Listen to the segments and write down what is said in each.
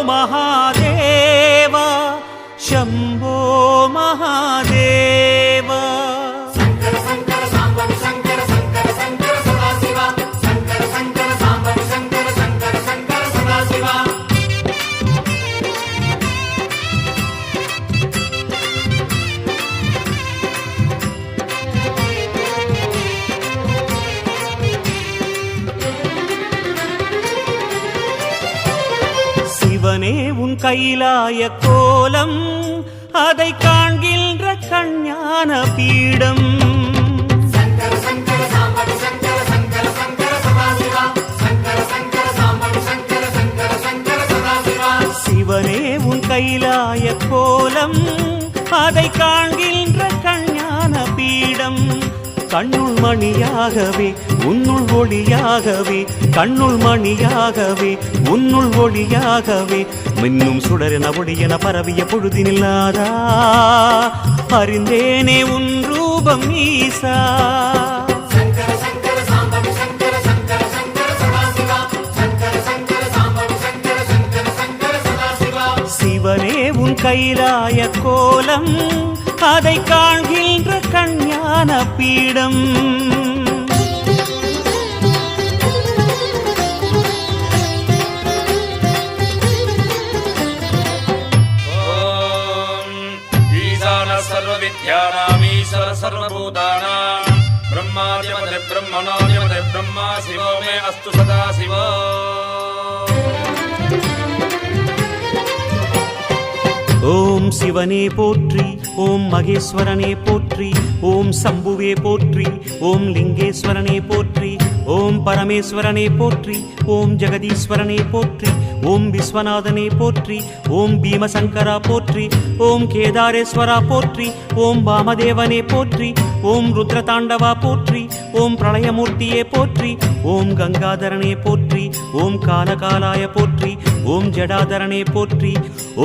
महादेव शम्भो महादेव शंकर शंकर सांबव शंकर शंकर शंकर सदाशिव शंकर शंकर सांबव शंकर शंकर शंकर सदाशिव சிவனே உன் கைலாய கோலம் அதை காண்கின்ற கஞ்ஞான பீடம் शंकर शंकर सांबव शंकर शंकर शंकर सदाशिव शंकर शंकर सांबव शंकर शंकर शंकर सदाशिव சிவனே உன் கைலாய கோலம் அதை காண்கின்ற கஞ்ஞான பீடம் கண்ணுள் மணியாகவே உன்னுள் ஒளியாகவே கண்ணுள் மணியாகவே உன்னுள் ஒளியாகவே மின்னும் சுடரென ஒளியென பரவிய பொழுதினில்லாதா அறிந்தேனே உன் ரூபம் ஈசா शंकर शंकर सांबव शंकर शंकर शंकर सदाशिव शंकर शंकर सांबव शंकर शंकर शंकर सदाशिव சிவனே உன் கைலாய கோலம் அதை காண்கின்ற கஞ்ஞான பீடம் सर्वविद्यानामीश्वर सर्वभूतानां ब्रह्मादिपदे ब्रह्मणोदिपदे ब्रह्मा शिवो मे अस्तु सदा शिवो ஓம் சிவனே போற்றி ஓம் மகேஸ்வரனே போற்றி ஓம் சம்புவே போற்றி ஓம் லிங்கேஸ்வரனே போற்றி ஓம் பரமேஸ்வரனே போற்றி ஓம் ஜெகதீஸ்வரனே போற்றி ஓம் விஸ்வநாதனே போற்றி ஓம் பீமசங்கரா போற்றி ஓம் கேதாரேஸ்வரா போற்றி ஓம் வாமதேவனே போற்றி ஓம் ருத்ரதாண்டவா போற்றி ஓம் பிரளயமூர்த்தியே போற்றி ஓம் கங்காதரனே போற்றி ஓம் காலகாலாய போற்றி ஓம் ஜடாதரனே போற்றி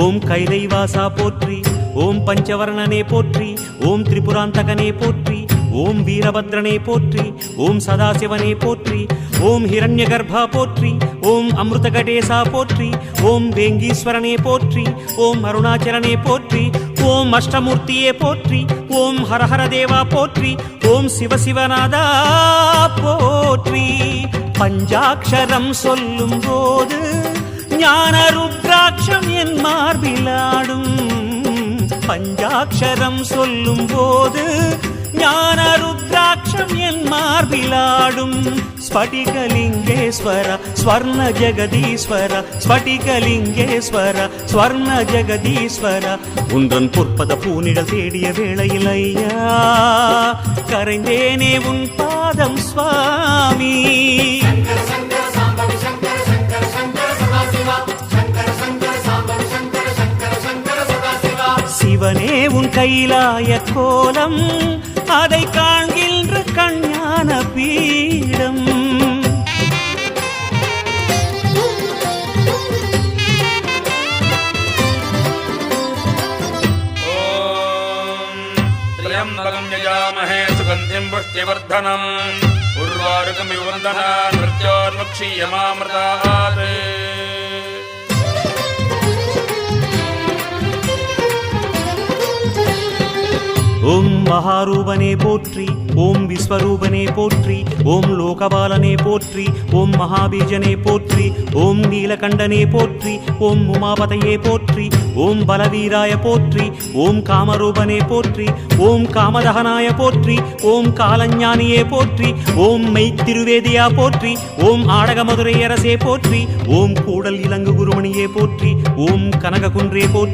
ஓம் கைலைவாசா போற்றி ஓம் பஞ்சவர்ணனே போற்றி ஓம் திரிபுராந்தகனே போற்றி ஓம் வீரபத்ரனே போற்றி ஓம் சதாசிவனே போற்றி ஓம் ஹிரண்யகர்பா போற்றி ஓம் அமிர்தகடேசா போற்றி ஓம் வேங்கீஸ்வரனே போற்றி ஓம் அருணாச்சலனே போற்றி ஓம் அஷ்டமூர்த்தியே போற்றி ஓம் ஹரஹர தேவா போற்றி ஓம் சிவசிவநாதா போற்றி பஞ்சாட்சரம் சொல்லும் போது ஞான ருத்ராட்சம் என் மார்பிலாடும் பஞ்சாட்சரம் சொல்லும் போது ஞான ருத்ராட்சம் என் மார்பிலாடும் ஸ்படிகலிங்கேஸ்வர ஸ்வர்ண ஜெகதீஸ்வர ஸ்படிகலிங்கேஸ்வர ஸ்வர்ண ஜெகதீஸ்வர உன்றன் பொற்பத பூனிடல் தேடிய வேளையில் ஐயா கரைந்தேனே உன் பாதம் சுவாமி शंकर शंकर सांबव शंकर शंकर शंकर सदाशिव शंकर शंकर सांबव शंकर शंकर शंकर सदाशिव சிவனே உன் கைலாய கோலம் அதை காண்கின்ற கஞ்ஞான பீடம் त्र्यम्बकं यजामहे सुगन्धिं पुष्टिवर्धनम् उर्वारुकमिव वन्दनान् मृत्योर्मुक्षीयमामृतात् ஓம் மகாரூபனே போற்றி ஓம் விஸ்வரூபனே போற்றி ஓம் லோகபாலனே போற்றி ஓம் மகாபீஜனே போற்றி ஓம் நீலகண்டனே போற்றி ஓம் உமாபதையே போற்றி ஓம் பலவீராய போற்றி ஓம் காமரூபனே போற்றி ஓம் காமதகனாய போற்றி ஓம் காலஞானியே போற்றி ஓம் மெய்த்திருவேதியா போற்றி ஓம் ஆடகமதுரை அரசே போற்றி ஓம் கூடல் இலங்கு குருமணியே போற்றி ஓம் கனககுன்றே போற்றி